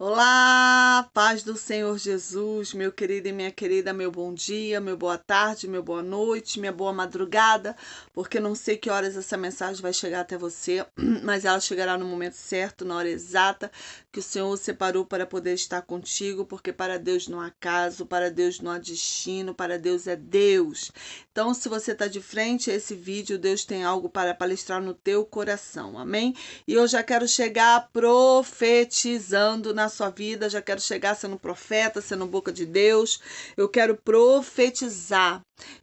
Olá, paz do Senhor Jesus, meu querido e minha querida, meu bom dia, meu boa tarde, meu boa noite, minha boa madrugada, porque não sei que horas essa mensagem vai chegar até você, mas ela chegará no momento certo, na hora exata, que o Senhor separou para poder estar contigo, porque para Deus não há caso, para Deus não há destino, para Deus é Deus. Então, se você está de frente a esse vídeo, Deus tem algo para palestrar no teu coração, amém? E eu já quero chegar profetizando na sua vida, já quero chegar sendo profeta, sendo boca de Deus. Eu quero profetizar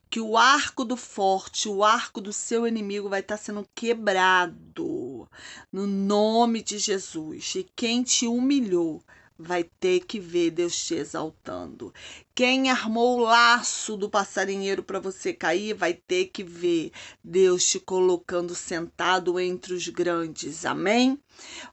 que o arco do forte, o arco do seu inimigo vai estar sendo quebrado no nome de Jesus. E quem te humilhou vai ter que ver Deus te exaltando. Quem armou o laço do passarinheiro para você cair vai ter que ver Deus te colocando sentado entre os grandes. Amém?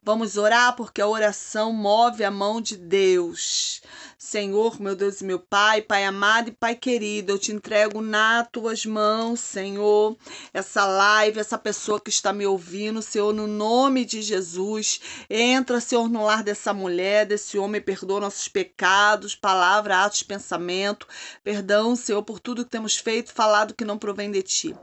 Vamos orar porque a oração move a mão de Deus. Senhor, meu Deus e meu Pai, Pai amado e Pai querido, eu te entrego nas tuas mãos, Senhor, essa live, essa pessoa que está me ouvindo, Senhor, no nome de Jesus. Entra, Senhor, no lar dessa mulher, desse homem, perdoa nossos pecados, palavra, atos, pensamento. Perdão, Senhor, por tudo que temos feito, falado que não provém de ti.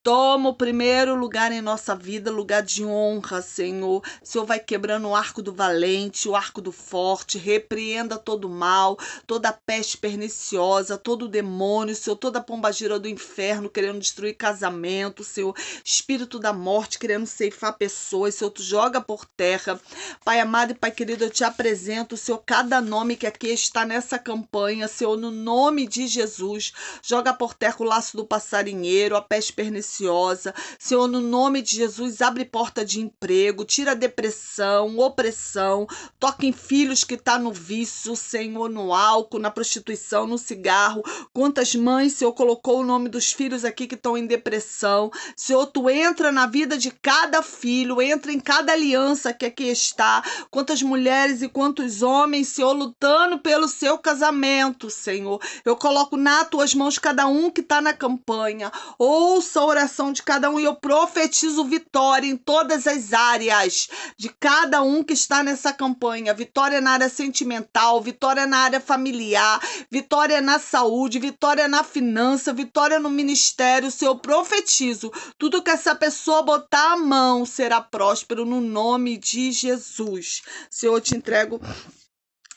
Toma o primeiro lugar em nossa vida, lugar de honra, Senhor. O Senhor vai quebrando o arco do valente, o arco do forte, repreenda todo o mal, toda a peste perniciosa, todo o demônio, Senhor, toda a pombagira do inferno querendo destruir casamento, Senhor, espírito da morte querendo ceifar pessoas, Senhor, tu joga por terra. Pai amado e Pai querido, eu te apresento, Senhor, cada nome que aqui está nessa campanha, Senhor, no nome de Jesus, joga por terra o laço do passarinheiro, a peste perniciosa, Senhor, no nome de Jesus, abre porta de emprego, tira a depressão, opressão, toca em filhos que tá no vício, Senhor, no álcool, na prostituição, no cigarro. Quantas mães, Senhor, colocou o nome dos filhos aqui que estão em depressão. Senhor, tu entra na vida de cada filho, entra em cada aliança que aqui está. Quantas mulheres e quantos homens, Senhor, lutando pelo seu casamento, Senhor. Eu coloco nas tuas mãos cada um que está na campanha. Ouça a oração de cada um e eu profetizo vitória em todas as áreas de cada um que está nessa campanha. Vitória na área sentimental, vitória na área familiar, vitória na saúde, vitória na finança, vitória no ministério. Se eu profetizo, tudo que essa pessoa botar a mão será próspero no nome de Jesus. Senhor, eu te entrego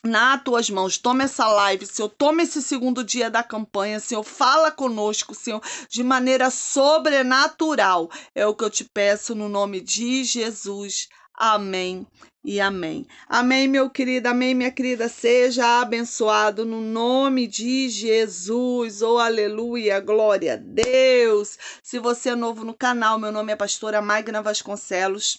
nas tuas mãos, toma essa live, Senhor, toma esse segundo dia da campanha, Senhor, fala conosco, Senhor, de maneira sobrenatural, é o que eu te peço no nome de Jesus, amém e amém. Amém, meu querido, amém, minha querida, seja abençoado no nome de Jesus, oh aleluia, glória a Deus. Se você é novo no canal, meu nome é pastora Magna Vasconcelos,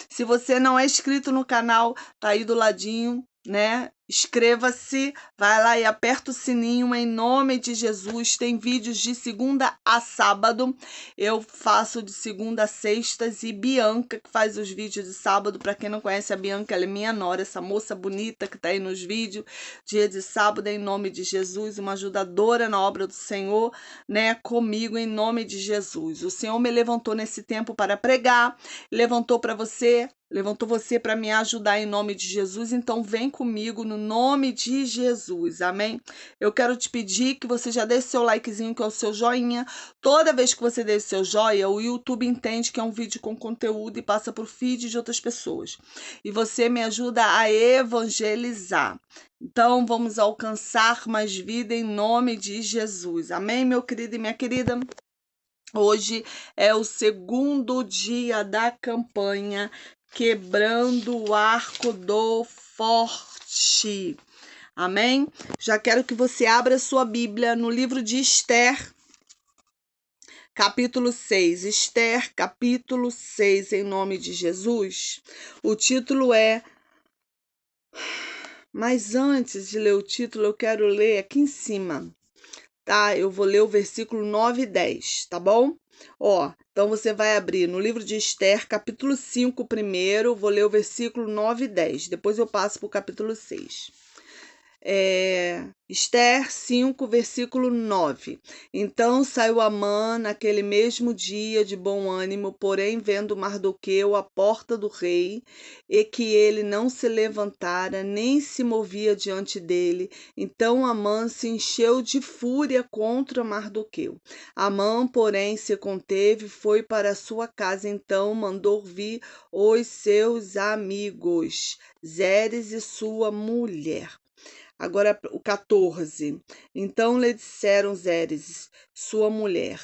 se você não é inscrito no canal, tá aí do ladinho, né? Inscreva-se, vai lá e aperta o sininho em nome de Jesus. Tem vídeos de segunda a sábado. Eu faço de segunda a sextas e Bianca que faz os vídeos de sábado. Para quem não conhece a Bianca, ela é minha nora, essa moça bonita que tá aí nos vídeos. Dia de sábado em nome de Jesus, uma ajudadora na obra do Senhor, né? Comigo em nome de Jesus. O Senhor me levantou nesse tempo para pregar, levantou você para me ajudar em nome de Jesus, então vem comigo no nome de Jesus, amém? Eu quero te pedir que você já deixe seu likezinho, que é o seu joinha. Toda vez que você deixa seu joia, o YouTube entende que é um vídeo com conteúdo e passa por feed de outras pessoas. E você me ajuda a evangelizar. Então, vamos alcançar mais vida em nome de Jesus, amém, meu querido e minha querida? Hoje é o segundo dia da campanha Quebrando o Arco do Forte. Amém? Já quero que você abra sua Bíblia no livro de Esther, capítulo 6. Esther, capítulo 6, em nome de Jesus. O título é... Mas antes de ler o título, eu quero ler aqui em cima, tá? Eu vou ler o versículo 9 e 10, tá bom? Ó, então você vai abrir no livro de Esther, capítulo 5 primeiro, vou ler o versículo 9 e 10, depois eu passo para o capítulo 6. Esther 5, versículo 9. Então saiu Amã naquele mesmo dia de bom ânimo, porém vendo Mardoqueu à porta do rei, e que ele não se levantara, nem se movia diante dele, então Amã se encheu de fúria contra Mardoqueu. Amã, porém, se conteve, foi para a sua casa, então mandou vir os seus amigos, Zeres e sua mulher. Agora o 14. Então lhe disseram Zeres, sua mulher,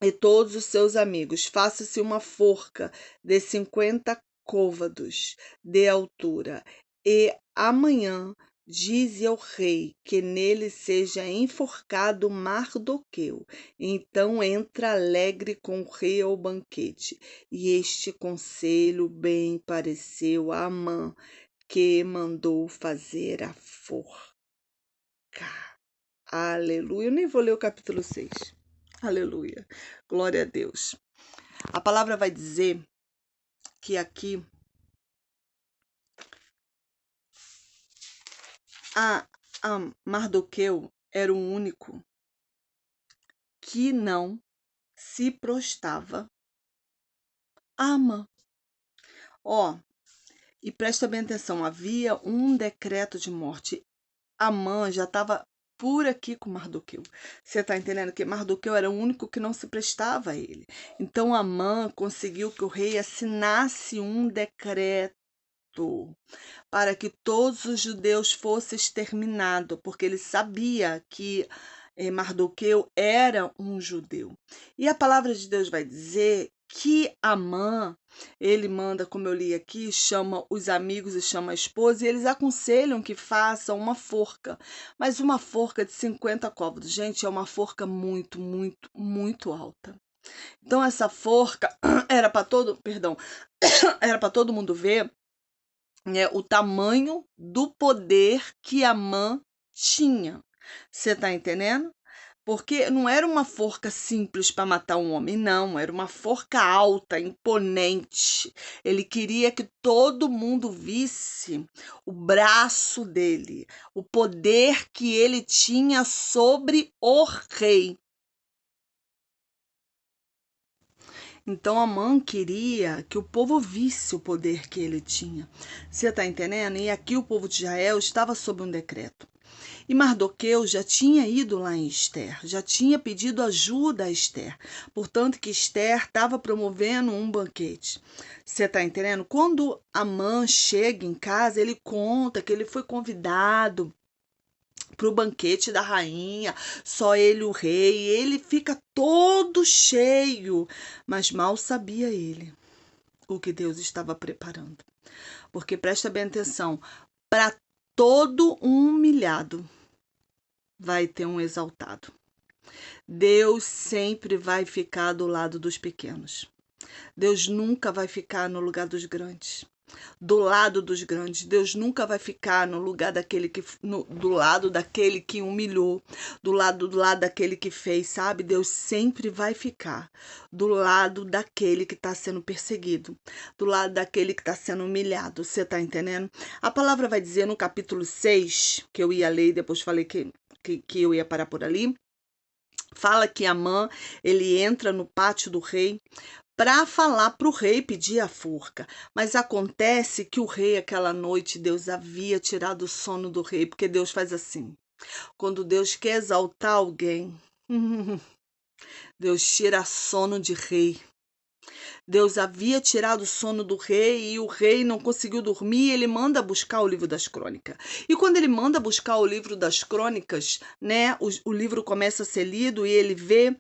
e todos os seus amigos: faça-se uma forca de 50 côvados de altura, e amanhã dize ao rei que nele seja enforcado Mardoqueu. Então entra alegre com o rei ao banquete. E este conselho bem pareceu a Amã, que mandou fazer a forca. Aleluia. Eu nem vou ler o capítulo 6. Aleluia. Glória a Deus. A palavra vai dizer que aqui a Mardoqueu era o único que não se prostrava a Amã. E presta bem atenção, havia um decreto de morte. Amã já estava por aqui com Mardoqueu. Você está entendendo que Mardoqueu era o único que não se prestava a ele. Então Amã conseguiu que o rei assinasse um decreto para que todos os judeus fossem exterminados, porque ele sabia que Mardoqueu era um judeu. E a palavra de Deus vai dizer que Amã, ele manda, como eu li aqui, chama os amigos e chama a esposa, e eles aconselham que façam uma forca, mas uma forca de 50 côvados. Gente, é uma forca muito, muito, muito alta. Então essa forca era para era para todo mundo ver, né, o tamanho do poder que Amã tinha. Você está entendendo? Porque não era uma forca simples para matar um homem, não, era uma forca alta, imponente. Ele queria que todo mundo visse o braço dele, o poder que ele tinha sobre o rei. Então Amã queria que o povo visse o poder que ele tinha. Você está entendendo? E aqui o povo de Israel estava sob um decreto. E Mardoqueu já tinha ido lá em Esther, já tinha pedido ajuda a Esther. Portanto, que Esther estava promovendo um banquete. Você está entendendo? Quando Amã chega em casa, ele conta que ele foi convidado para o banquete da rainha, só ele, o rei, e ele fica todo cheio. Mas mal sabia ele o que Deus estava preparando. Porque presta bem atenção, para todo um humilhado vai ter um exaltado. Deus sempre vai ficar do lado dos pequenos. Deus nunca vai ficar no lugar dos grandes. Do lado dos grandes. Deus nunca vai ficar no lugar daquele que do lado daquele que humilhou, do lado daquele que fez, sabe? Deus sempre vai ficar do lado daquele que está sendo perseguido, do lado daquele que está sendo humilhado. Você está entendendo? A palavra vai dizer no capítulo 6, que eu ia ler e depois falei que eu ia parar por ali. Fala que Amã, ele entra no pátio do rei para falar para o rei pedir a forca. Mas acontece que o rei, aquela noite, Deus havia tirado o sono do rei, porque Deus faz assim. Quando Deus quer exaltar alguém, Deus tira sono de rei. Deus havia tirado o sono do rei e o rei não conseguiu dormir, ele manda buscar o livro das crônicas. E quando ele manda buscar o livro das crônicas, né, o livro começa a ser lido e ele vê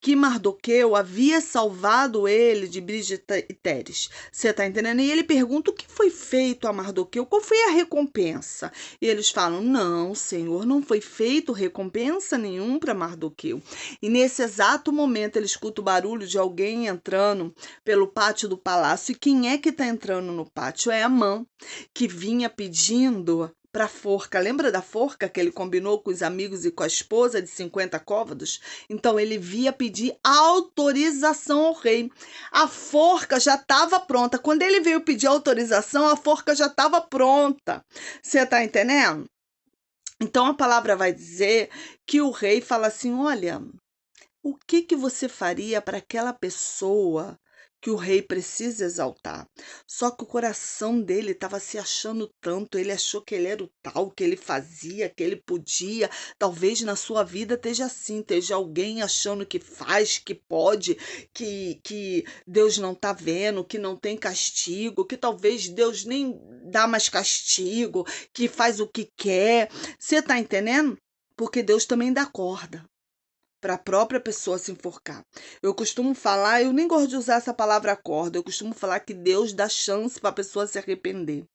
que Mardoqueu havia salvado ele de Brígida e Teres. Você está entendendo? E ele pergunta o que foi feito a Mardoqueu, qual foi a recompensa? E eles falam, não, Senhor, não foi feito recompensa nenhuma para Mardoqueu. E nesse exato momento ele escuta o barulho de alguém entrando pelo pátio do palácio. E quem é que está entrando no pátio? É Amã, que vinha pedindo para a forca. Lembra da forca que ele combinou com os amigos e com a esposa de 50 côvados? Então ele via pedir autorização ao rei. A forca já estava pronta. Quando ele veio pedir autorização, a forca já estava pronta. Você está entendendo? Então a palavra vai dizer que o rei fala assim: olha, o que que você faria para aquela pessoa que o rei precisa exaltar? Só que o coração dele estava se achando tanto, ele achou que ele era o tal, que ele fazia, que ele podia. Talvez na sua vida esteja assim, esteja alguém achando que faz, que pode, que Deus não está vendo, que não tem castigo, que talvez Deus nem dá mais castigo, que faz o que quer. Você está entendendo? Porque Deus também dá corda para a própria pessoa se enforcar. Eu costumo falar, eu nem gosto de usar essa palavra corda, eu costumo falar que Deus dá chance para a pessoa se arrepender.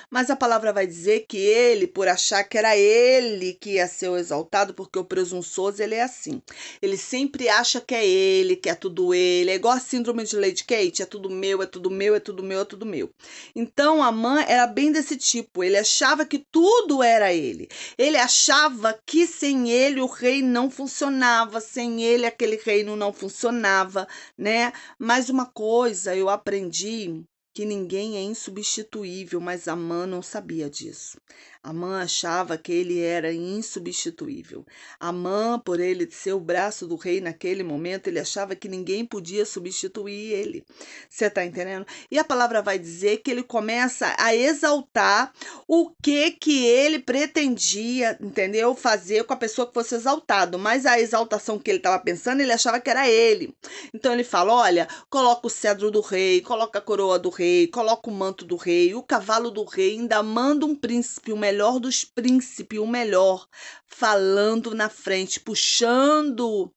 Mas a palavra vai dizer que ele, por achar que era ele que ia ser o exaltado, porque o presunçoso ele é assim. Ele sempre acha que é ele, que é tudo ele. É igual a síndrome de Lady Kate, é tudo meu, é tudo meu, é tudo meu, é tudo meu. Então Amã era bem desse tipo. Ele achava que tudo era ele. Ele achava que sem ele o reino não funcionava, sem ele aquele reino não funcionava, né? Mas uma coisa eu aprendi que ninguém é insubstituível, mas Amã não sabia disso. Amã achava que ele era insubstituível. Amã, por ele ser o braço do rei naquele momento, ele achava que ninguém podia substituir ele. Você está entendendo? E a palavra vai dizer que ele começa a exaltar o que ele pretendia, entendeu? Fazer com a pessoa que fosse exaltado. Mas a exaltação que ele estava pensando, ele achava que era ele. Então ele fala: olha, coloca o cedro do rei, coloca a coroa do rei, coloca o manto do rei, o cavalo do rei, ainda manda um príncipe, o melhor dos príncipes, o melhor, falando na frente, puxando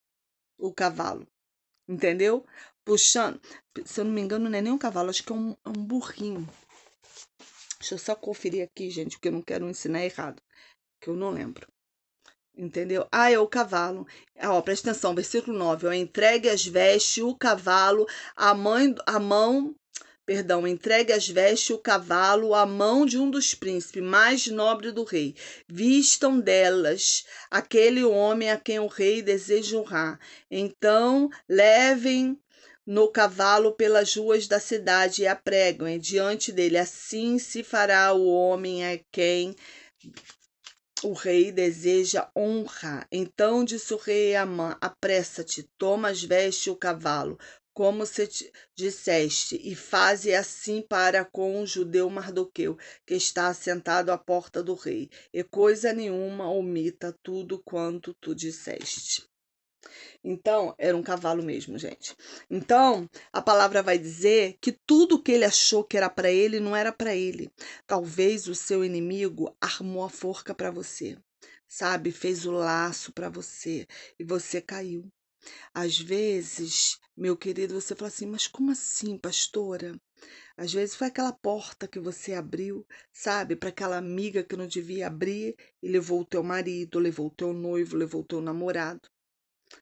o cavalo, entendeu? Puxando, se eu não me engano, não é nem um cavalo, acho que é um burrinho. Deixa eu só conferir aqui, gente, porque eu não quero ensinar errado, que eu não lembro. Entendeu? Ah, é o cavalo. Ó, presta atenção, versículo 9. Ó, entregue as vestes, o cavalo, a mão, perdão, entregue as vestes, o cavalo, a mão de um dos príncipes mais nobre do rei. Vistam delas aquele homem a quem o rei deseja honrar. Então, levem no cavalo pelas ruas da cidade e apregam diante dele. Assim se fará o homem a quem o rei deseja honra. Então disse o rei a Amã: apressa-te, toma as vestes e o cavalo, como se te disseste, e faze assim para com o judeu Mardoqueu, que está assentado à porta do rei, e coisa nenhuma omita tudo quanto tu disseste. Então, era um cavalo mesmo, gente. Então, a palavra vai dizer que tudo que ele achou que era para ele não era para ele. Talvez o seu inimigo armou a forca para você, sabe? Fez o laço para você e você caiu. Às vezes, meu querido, você fala assim: mas como assim, pastora? Às vezes foi aquela porta que você abriu, sabe, para aquela amiga que não devia abrir e levou o teu marido, levou o teu noivo, levou o teu namorado.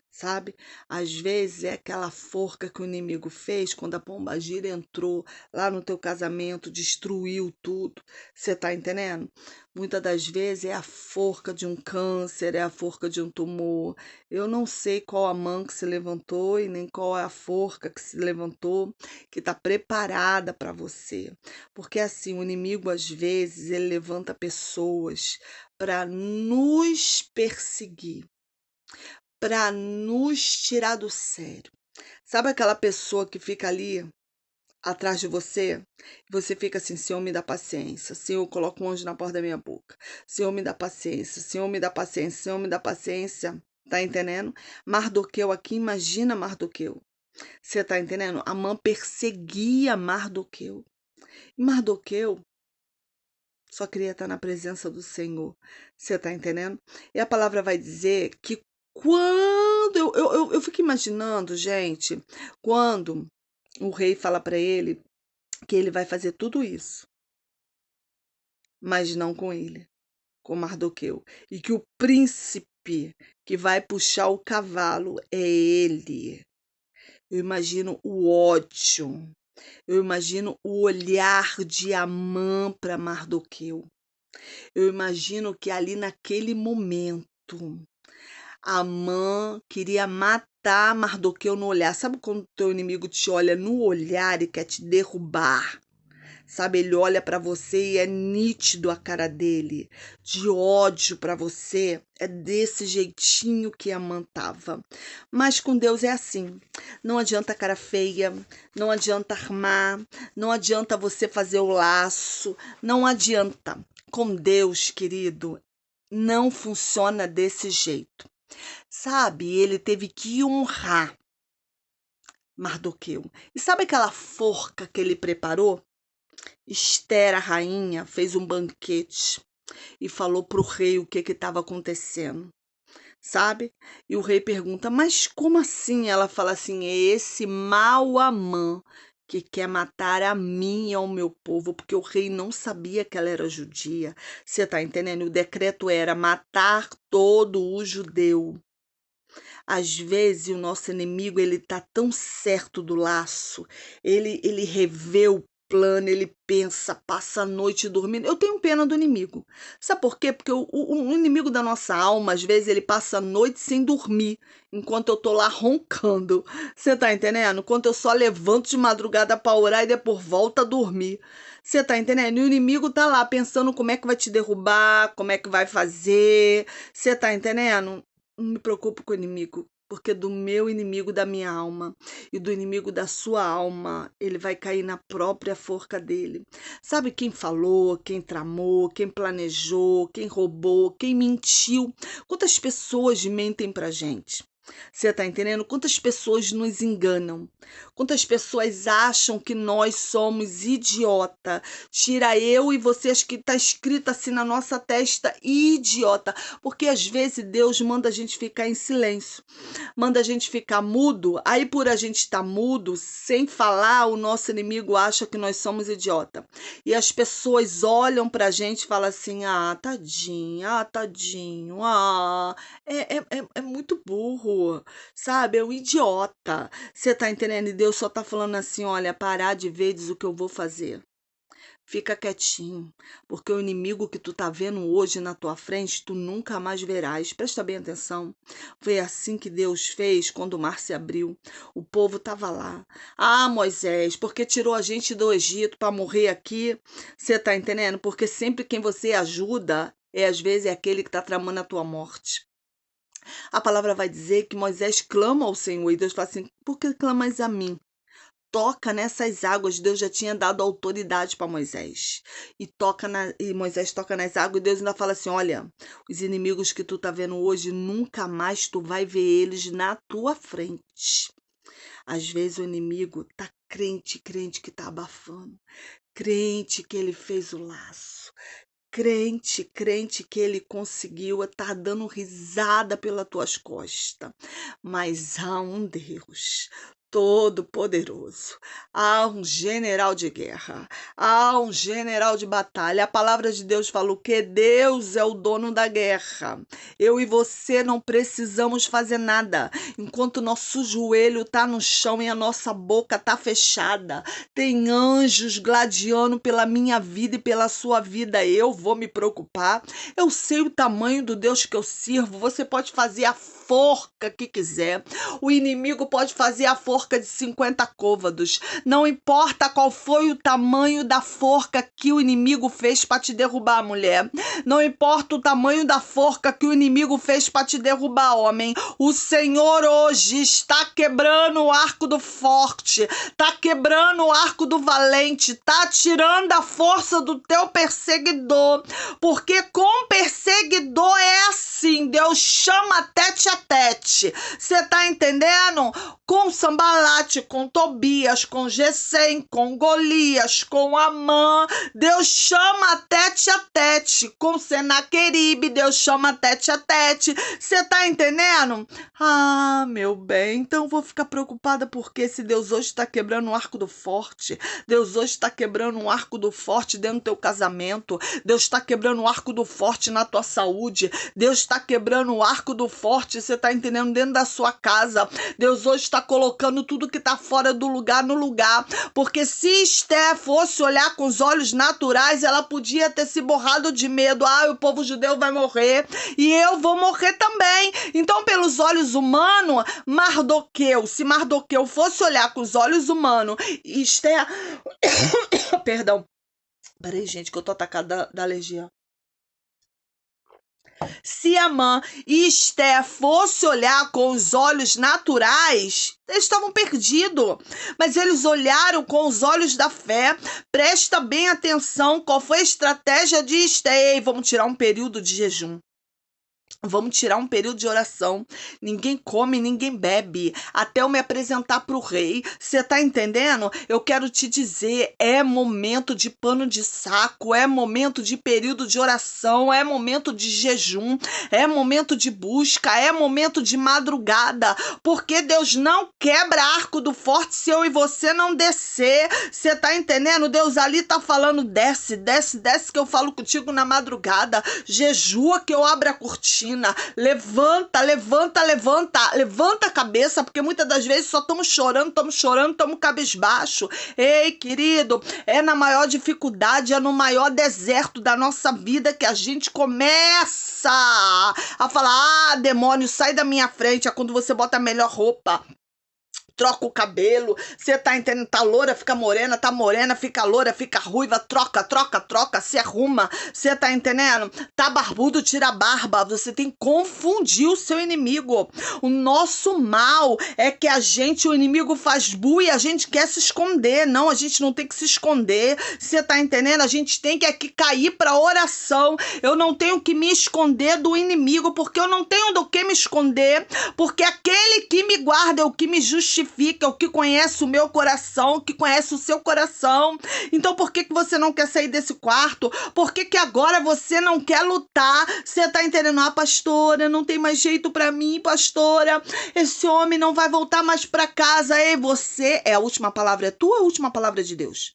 Sabe? Às vezes é aquela forca que o inimigo fez quando a pombagira entrou lá no teu casamento, destruiu tudo. Você tá entendendo? Muitas das vezes é a forca de um câncer, é a forca de um tumor. Eu não sei qual a mão que se levantou e nem qual é a forca que se levantou que está preparada para você. Porque assim, o inimigo às vezes ele levanta pessoas para nos perseguir, para nos tirar do sério. Sabe aquela pessoa que fica ali atrás de você? Você fica assim: Senhor, me dá paciência. Senhor, coloca um anjo na porta da minha boca. Senhor, me dá paciência. Senhor, me dá paciência. Senhor, me dá paciência. Tá entendendo? Mardoqueu aqui, imagina Mardoqueu. Você tá entendendo? Amã perseguia Mardoqueu. E Mardoqueu só queria estar na presença do Senhor. Você tá entendendo? E a palavra vai dizer que quando eu fico imaginando, gente, quando o rei fala para ele que ele vai fazer tudo isso, mas não com ele, com Mardoqueu, e que o príncipe que vai puxar o cavalo é ele. Eu imagino o ódio, eu imagino o olhar de Amã para Mardoqueu. Eu imagino que ali naquele momento Amã queria matar Mardoqueu no olhar. Sabe quando teu inimigo te olha no olhar e quer te derrubar? Sabe, ele olha para você e é nítido a cara dele, de ódio para você. É desse jeitinho que Amã tava. Mas com Deus é assim. Não adianta cara feia, não adianta armar, não adianta você fazer o laço, não adianta. Com Deus, querido, não funciona desse jeito. Sabe, ele teve que honrar Mardoqueu. E sabe aquela forca que ele preparou? Esther, a rainha, fez um banquete e falou para o rei o que estava acontecendo, sabe? E o rei pergunta, mas como assim? Ela fala assim, é esse mau Amã que quer matar a mim e ao meu povo, porque o rei não sabia que ela era judia. Você tá entendendo? O decreto era matar todo o judeu. Às vezes o nosso inimigo ele tá tão certo do laço, ele revê o plano, ele pensa, passa a noite dormindo. Eu tenho pena do inimigo. Sabe por quê? Porque o inimigo da nossa alma, às vezes, ele passa a noite sem dormir, enquanto eu tô lá roncando. Você tá entendendo? Enquanto eu só levanto de madrugada para orar e depois volto a dormir. Você tá entendendo? E o inimigo tá lá pensando como é que vai te derrubar, como é que vai fazer. Você tá entendendo? Não me preocupo com o inimigo, porque do meu inimigo da minha alma e do inimigo da sua alma, ele vai cair na própria forca dele. Sabe quem falou, quem tramou, quem planejou, quem roubou, quem mentiu? Quantas pessoas mentem pra gente? Você tá entendendo? Quantas pessoas nos enganam? Quantas pessoas acham que nós somos idiota? Tira eu e vocês que tá escrito assim na nossa testa, idiota. Porque às vezes Deus manda a gente ficar em silêncio, manda a gente ficar mudo. Aí por a gente estar mudo, sem falar, o nosso inimigo acha que nós somos idiota. E as pessoas olham pra gente e falam assim, ah, tadinha, ah, tadinho, ah, é muito burro, sabe? É um idiota. Você tá entendendo? E Deus só tá falando assim, olha, parar de ver, diz o que eu vou fazer. Fica quietinho, porque o inimigo que tu tá vendo hoje na tua frente, tu nunca mais verás. Presta bem atenção. Foi assim que Deus fez quando o mar se abriu. O povo tava lá. Ah, Moisés, porque tirou a gente do Egito para morrer aqui? Você tá entendendo? Porque sempre quem você ajuda às vezes é aquele que tá tramando a tua morte. A palavra vai dizer que Moisés clama ao Senhor e Deus fala assim: por que clamas a mim? Toca nessas águas. Deus já tinha dado autoridade para Moisés. E Moisés toca nas águas e Deus ainda fala assim: olha, os inimigos que tu tá vendo hoje, nunca mais tu vai ver eles na tua frente. Às vezes o inimigo tá crente que tá abafando, crente que ele fez o laço, crente que ele conseguiu, tá dando risada pelas tuas costas. Mas há um Deus Todo-Poderoso, há um general de guerra, há um general de batalha. A palavra de Deus falou que Deus é o dono da guerra. Eu e você não precisamos fazer nada. Enquanto nosso joelho tá no chão e a nossa boca tá fechada, tem anjos gladiando pela minha vida e pela sua vida. Eu vou me preocupar. Eu sei o tamanho do Deus que eu sirvo. Você pode fazer a forca que quiser. O inimigo pode fazer a forca de 50 côvados. Não importa qual foi o tamanho da forca que o inimigo fez para te derrubar, mulher. Não importa o tamanho da forca que o inimigo fez para te derrubar, homem. O Senhor hoje está quebrando o arco do forte, está quebrando o arco do valente, está tirando a força do teu perseguidor. Porque com perseguidor é assim, Deus chama tete a tete. Você tá entendendo? Com Sambalate, com Tobias, com Gesem, com Golias, com Amã, Deus chama tete a tete. Com Senaqueribe, Deus chama tete a tete. Você tá entendendo? Ah, meu bem, então vou ficar preocupada porque se Deus hoje está quebrando o arco do forte, Deus hoje está quebrando o arco do forte dentro do teu casamento, Deus está quebrando o arco do forte na tua saúde, Deus está quebrando o arco do forte, você tá entendendo, dentro da sua casa. Deus hoje está colocando tudo que tá fora do lugar no lugar, porque se Esther fosse olhar com os olhos naturais, ela podia ter se borrado de medo. Ah, o povo judeu vai morrer e eu vou morrer também. Então, pelos olhos humanos, Mardoqueu, se Mardoqueu fosse olhar com os olhos humanos, Esther, perdão, Peraí, gente, que eu tô atacada da alergia. Se Amã e Esté fosse olhar com os olhos naturais, eles estavam perdidos. Mas eles olharam com os olhos da fé. Presta bem atenção qual foi a estratégia de Esté. Ei, vamos tirar um período de jejum. Vamos tirar um período de oração. Ninguém come, ninguém bebe. Até eu me apresentar para o rei. Você tá entendendo? Eu quero te dizer, é momento de pano de saco, é momento de período de oração, é momento de jejum, é momento de busca, é momento de madrugada. Porque Deus não quebra arco do forte se eu e você não descer. Você tá entendendo? Deus ali tá falando, desce, desce, desce que eu falo contigo na madrugada. Jejua que eu abro a cortina. Levanta, levanta, levanta, levanta a cabeça, porque muitas das vezes só estamos chorando, estamos cabisbaixo. Ei, querido, é na maior dificuldade, é no maior deserto da nossa vida que a gente começa a falar, ah, demônio, sai da minha frente, é quando você bota a melhor roupa. Troca o cabelo, você tá entendendo? Tá loura, fica morena, tá morena, fica loura, fica ruiva, troca, troca, troca, se arruma, você tá entendendo? Tá barbudo, tira a barba, você tem que confundir o seu inimigo. O nosso mal é que o inimigo faz buia, a gente quer se esconder. Não, a gente não tem que se esconder, você tá entendendo? A gente tem que aqui cair pra oração. Eu não tenho que me esconder do inimigo, porque eu não tenho do que me esconder, porque aquele que me guarda é o que me justifica, é o que conhece o meu coração, que conhece o seu coração. Então por que você não quer sair desse quarto? Por que agora você não quer lutar? Você tá entendendo? Ah, pastora, não tem mais jeito pra mim, pastora. Esse homem não vai voltar mais pra casa. Ei, você, a última palavra é tua ou a última palavra é de Deus?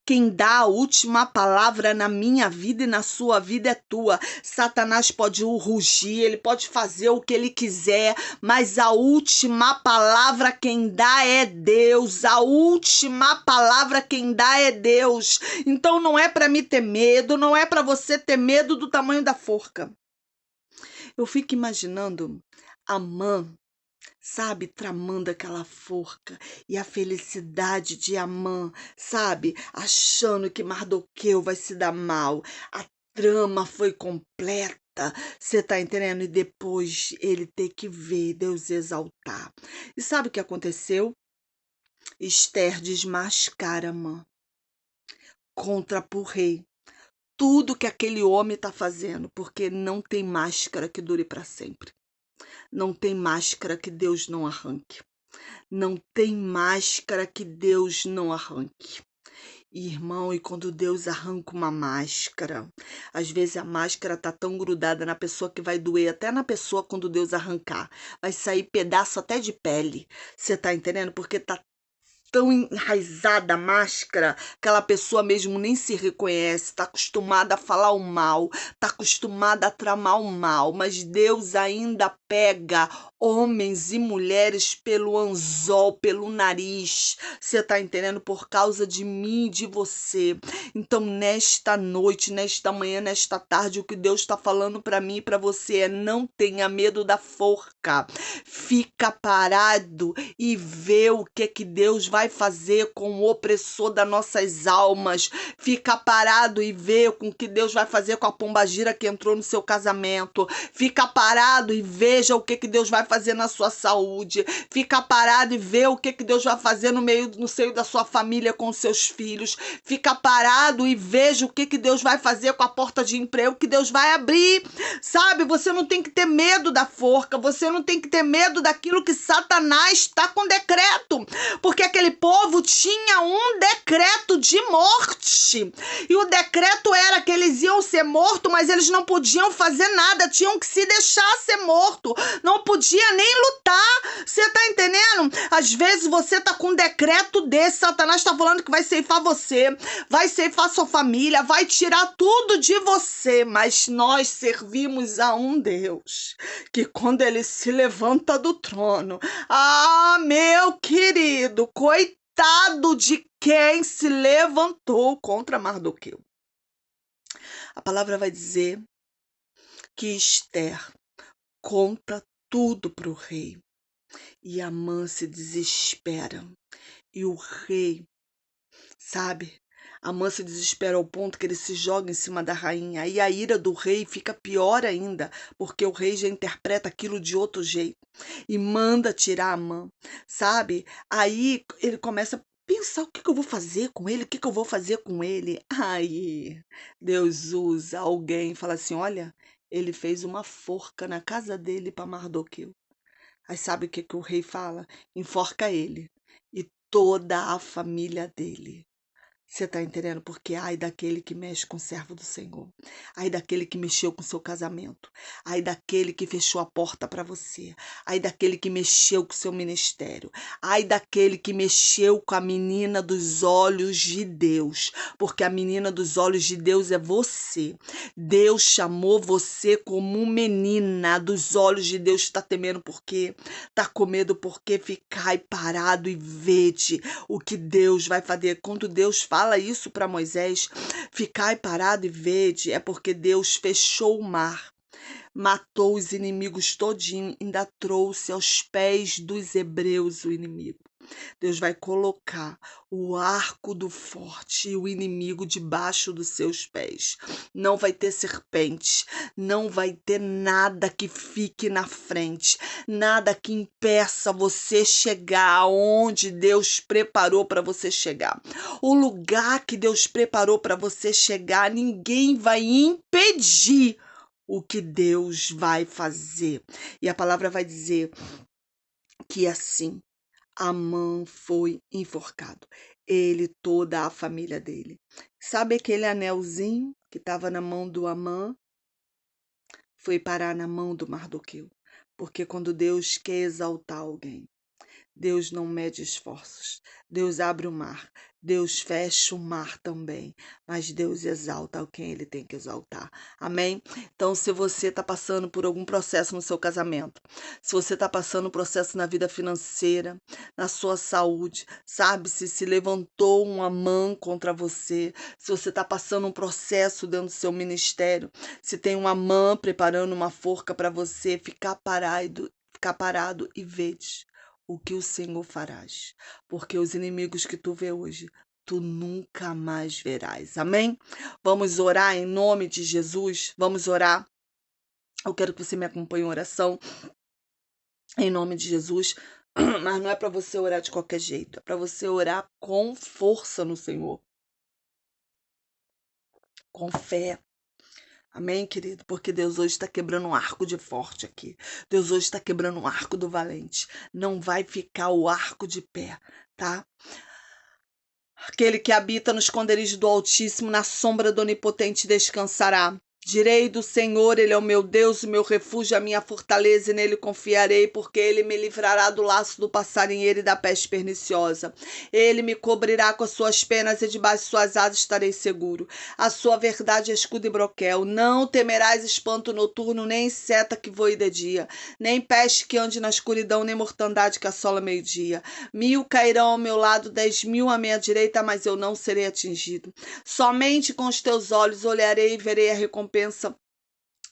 Quem dá a última palavra na minha vida e na sua vida é tua. Satanás pode rugir, ele pode fazer o que ele quiser, mas a última palavra quem dá é Deus. A última palavra quem dá é Deus. Então não é para me ter medo, não é para você ter medo do tamanho da forca. Eu fico imaginando Amã, sabe, tramando aquela forca e a felicidade de Amã, sabe, achando que Mardoqueu vai se dar mal. A trama foi completa. Você tá entendendo? E depois ele ter que ver Deus exaltar. E sabe o que aconteceu? Esther desmascara Amã, contra pro rei. Tudo que aquele homem tá fazendo, porque não tem máscara que dure para sempre. Não tem máscara que Deus não arranque. Não tem máscara que Deus não arranque. Irmão, e quando Deus arranca uma máscara, às vezes a máscara tá tão grudada na pessoa que vai doer até na pessoa quando Deus arrancar. Vai sair pedaço até de pele. Você tá entendendo? Porque tá tão enraizada a máscara, aquela pessoa mesmo nem se reconhece, está acostumada a falar o mal, está acostumada a tramar o mal, mas Deus ainda pega homens e mulheres pelo anzol, pelo nariz, você está entendendo? Por causa de mim e de você. Então, nesta noite, nesta manhã, nesta tarde, o que Deus está falando para mim e para você é: não tenha medo da forca, fica parado e vê o que Deus vai fazer com o opressor das nossas almas. Fica parado e vê com o que Deus vai fazer com a pombagira que entrou no seu casamento. Fica parado e veja o que Deus vai fazer na sua saúde. Fica parado e vê o que Deus vai fazer no seio da sua família com os seus filhos. Fica parado e veja o que Deus vai fazer com a porta de emprego que Deus vai abrir. Sabe, você não tem que ter medo da forca, você não tem que ter medo daquilo que Satanás está com decreto, porque aquele povo tinha um decreto de morte, e o decreto era que eles iam ser mortos, mas eles não podiam fazer nada, tinham que se deixar ser morto, não podia nem lutar. Você tá entendendo? Às vezes você tá com um decreto desse, Satanás tá falando que vai ceifar você, vai ceifar sua família, vai tirar tudo de você, mas nós servimos a um Deus que quando ele se levanta do trono, ah, meu querido, coitado de quem se levantou contra Mardoqueu. A palavra vai dizer que Esther conta tudo para o rei e Amã se desespera e o rei, sabe, Amã se desespera ao ponto que ele se joga em cima da rainha. Aí a ira do rei fica pior ainda, porque o rei já interpreta aquilo de outro jeito e manda tirar Amã, sabe? Aí ele começa a pensar: o que eu vou fazer com ele? O que eu vou fazer com ele? Aí Deus usa alguém e fala assim: olha, ele fez uma forca na casa dele para Mardoqueu. Aí sabe o que o rei fala? Enforca ele e toda a família dele. Você tá entendendo? Porque ai daquele que mexe com o servo do Senhor. Ai daquele que mexeu com o seu casamento. Ai daquele que fechou a porta para você. Ai daquele que mexeu com o seu ministério. Ai daquele que mexeu com a menina dos olhos de Deus. Porque a menina dos olhos de Deus é você. Deus chamou você como menina dos olhos de Deus. Está temendo por quê? Está com medo porque? Ficai parado e vede o que Deus vai fazer. Quando Deus fala isso para Moisés, ficai parado e vede, é porque Deus fechou o mar, matou os inimigos todinho, ainda trouxe aos pés dos hebreus o inimigo. Deus vai colocar o arco do forte e o inimigo debaixo dos seus pés. Não vai ter serpente, não vai ter nada que fique na frente, nada que impeça você chegar aonde Deus preparou para você chegar. O lugar que Deus preparou para você chegar, ninguém vai impedir o que Deus vai fazer. E a palavra vai dizer que assim Amã foi enforcado. Ele, toda a família dele. Sabe aquele anelzinho que estava na mão do Amã? Foi parar na mão do Mardoqueu. Porque quando Deus quer exaltar alguém, Deus não mede esforços. Deus abre o mar. Deus fecha o mar também. Mas Deus exalta quem Ele tem que exaltar. Amém? Então, se você está passando por algum processo no seu casamento, se você está passando um processo na vida financeira, na sua saúde, sabe? Se levantou uma mão contra você, se você está passando um processo dentro do seu ministério, se tem uma mão preparando uma forca para você, ficar parado e vede o que o Senhor farás, porque os inimigos que tu vê hoje, tu nunca mais verás. Amém? Vamos orar em nome de Jesus? Vamos orar. Eu quero que você me acompanhe em oração em nome de Jesus, mas não é para você orar de qualquer jeito, é para você orar com força no Senhor, com fé. Amém, querido? Porque Deus hoje está quebrando um arco de forte aqui. Deus hoje está quebrando um arco do valente. Não vai ficar o arco de pé, tá? Aquele que habita no esconderijo do Altíssimo, na sombra do Onipotente descansará. Direi do Senhor, Ele é o meu Deus, o meu refúgio, a minha fortaleza, e nele confiarei, porque Ele me livrará do laço do passarinheiro e da peste perniciosa. Ele me cobrirá com as suas penas e debaixo de suas asas estarei seguro. A sua verdade é escudo e broquel. Não temerás espanto noturno, nem seta que voe de dia, nem peste que ande na escuridão, nem mortandade que assola meio-dia. 1000 cairão ao meu lado, 10.000 à minha direita, mas eu não serei atingido. Somente com os teus olhos olharei e verei a recompensa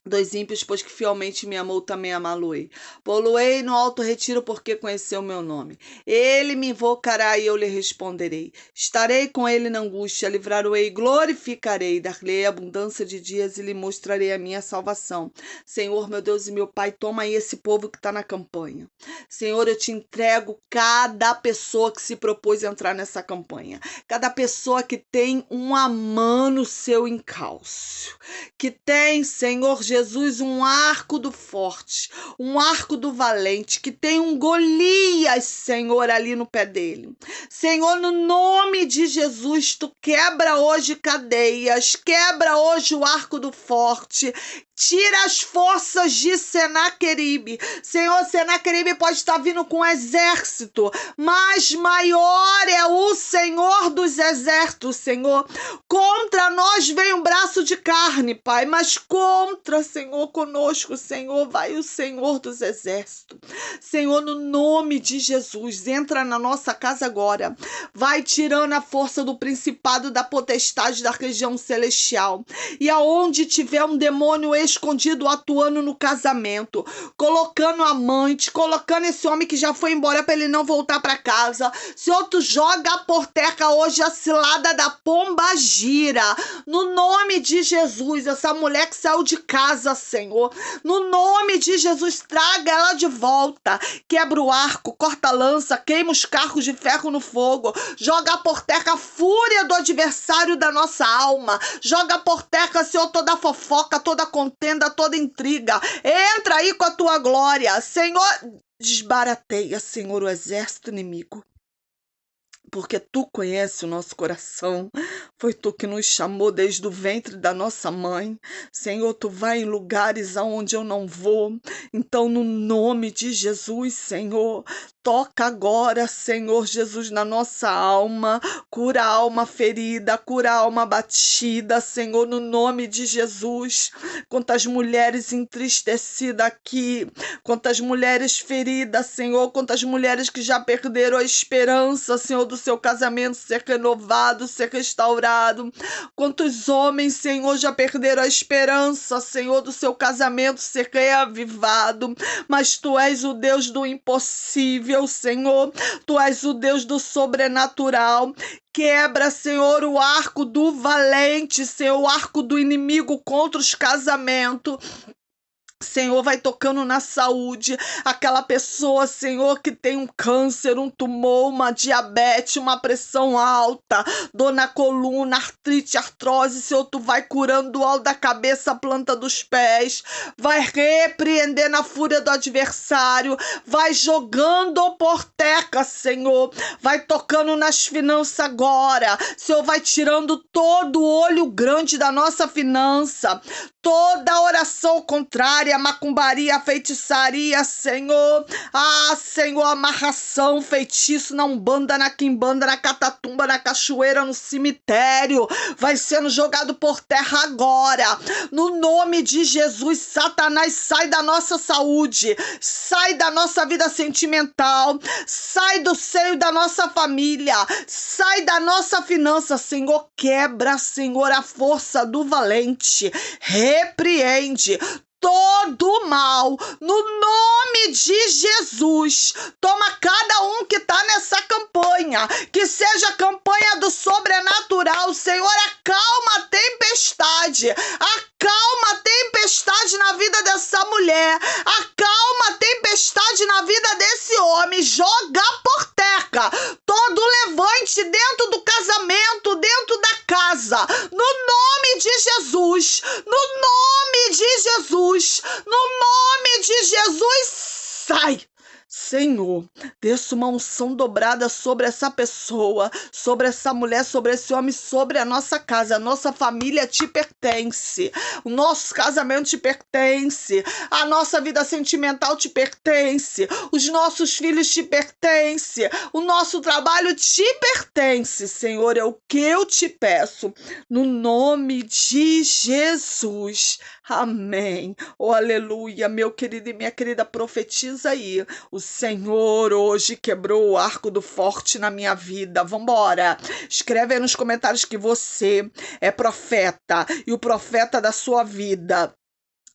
dos ímpios, pois que fielmente me amou, também amá-lo-ei. Pô-lo-ei no alto retiro, porque conheceu o meu nome. Ele me invocará e eu lhe responderei. Estarei com ele na angústia, livrá-lo-ei, glorificarei, dar-lhe abundância de dias e lhe mostrarei a minha salvação. Senhor, meu Deus e meu Pai, toma aí esse povo que está na campanha. Senhor, eu te entrego cada pessoa que se propôs a entrar nessa campanha. Cada pessoa que tem um Amã no seu encalço. Que tem, Senhor Jesus, um arco do forte, um arco do valente, que tem um Golias, Senhor, ali no pé dele. Senhor, no nome de Jesus, tu quebra hoje cadeias, quebra hoje o arco do forte, tira as forças de Senaqueribe. Senhor, Senaqueribe pode estar vindo com um exército, mas maior é o Senhor dos exércitos, Senhor. Contra nós vem um braço de carne, Pai, mas contra, Senhor, conosco, Senhor, vai o Senhor dos exércitos. Senhor, no nome de Jesus, entra na nossa casa agora. Vai tirando a força do principado, da potestade da região celestial. E aonde tiver um demônio escondido atuando no casamento, colocando amante, colocando esse homem que já foi embora para ele não voltar para casa. Senhor, tu joga por terra hoje a cilada da pomba gira. No nome de Jesus, essa mulher que saiu de casa, Senhor, no nome de Jesus, traga ela de volta. Quebra o arco, corta a lança, queima os carros de ferro no fogo, joga por terra a fúria do adversário da nossa alma, joga por terra, Senhor, toda fofoca, toda contenda, toda intriga. Entra aí com a tua glória, Senhor, desbarateia, Senhor, o exército inimigo. Porque tu conhece o nosso coração, foi tu que nos chamou desde o ventre da nossa mãe. Senhor, tu vai em lugares aonde eu não vou, então no nome de Jesus, Senhor, toca agora, Senhor Jesus, na nossa alma, cura a alma ferida, cura a alma batida, Senhor, no nome de Jesus. Quantas mulheres entristecidas aqui, quantas mulheres feridas, Senhor, quantas mulheres que já perderam a esperança, Senhor, do seu casamento ser renovado, ser restaurado. Quantos homens, Senhor, já perderam a esperança, Senhor, do seu casamento ser reavivado. Mas tu és o Deus do impossível, Senhor. Tu és o Deus do sobrenatural. Quebra, Senhor, o arco do valente, Senhor, o arco do inimigo contra os casamentos. Senhor, vai tocando na saúde, aquela pessoa, Senhor, que tem um câncer, um tumor, uma diabetes, uma pressão alta, dor na coluna, artrite, artrose, Senhor, tu vai curando do alto da cabeça, a planta dos pés, vai repreendendo a fúria do adversário, vai jogando por terra, Senhor, vai tocando nas finanças agora, Senhor, vai tirando todo o olho grande da nossa finança, toda oração contrária, macumbaria, feitiçaria, Senhor. Ah, Senhor, amarração, feitiço na umbanda, na quimbanda, na catatumba, na cachoeira, no cemitério, vai sendo jogado por terra agora. No nome de Jesus, Satanás, sai da nossa saúde, sai da nossa vida sentimental, sai do seio da nossa família, sai da nossa finança, Senhor. Quebra, Senhor, a força do valente. Repreende todo o mal, no nome de Jesus. Toma cada um que está nessa campanha, que seja a campanha do sobrenatural, Senhor, acalma a tempestade na vida dessa mulher, acalma a tempestade na vida desse homem, joga por terra todo levante dentro do casamento, dentro da casa, no nome de Jesus, no nome de Jesus, no nome de Jesus, sai! Senhor, desça uma unção dobrada sobre essa pessoa, sobre essa mulher, sobre esse homem, sobre a nossa casa. A nossa família te pertence, o nosso casamento te pertence, a nossa vida sentimental te pertence, os nossos filhos te pertencem, o nosso trabalho te pertence, Senhor, é o que eu te peço, no nome de Jesus. Amém. Oh, aleluia, meu querido e minha querida, profetiza aí. O Senhor hoje quebrou o arco do forte na minha vida. Vambora. Escreve aí nos comentários que você é profeta e o profeta da sua vida.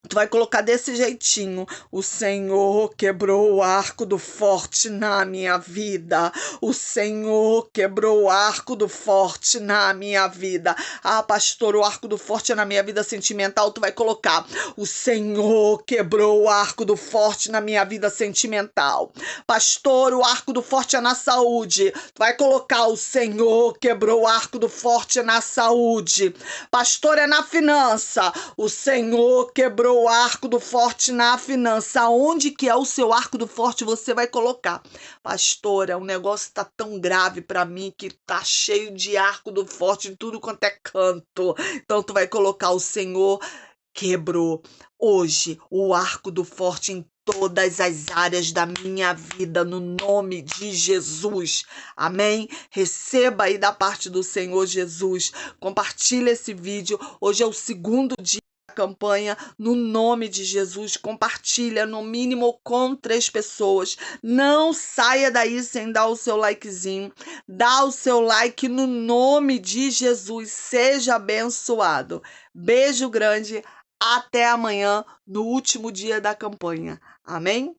Tu vai colocar desse jeitinho: o Senhor quebrou o arco do forte na minha vida. O Senhor quebrou o arco do forte na minha vida. Ah, pastor, o arco do forte é na minha vida sentimental. Tu vai colocar: o Senhor quebrou o arco do forte na minha vida sentimental. Pastor, o arco do forte é na saúde. Tu vai colocar: o Senhor quebrou o arco do forte na saúde. Pastor, é na finança. O Senhor quebrou o arco do forte na finança. Onde que é o seu arco do forte, você vai colocar: pastora, o negócio tá tão grave para mim que tá cheio de arco do forte em tudo quanto é canto. Então tu vai colocar: o Senhor quebrou hoje o arco do forte em todas as áreas da minha vida, no nome de Jesus. Amém? Receba aí da parte do Senhor Jesus. Compartilha esse vídeo. Hoje é o segundo dia campanha, no nome de Jesus. Compartilha no mínimo com 3 pessoas. Não saia daí sem dar o seu likezinho. Dá o seu like no nome de Jesus. Seja abençoado. Beijo grande. até amanhã, no último dia da campanha. Amém?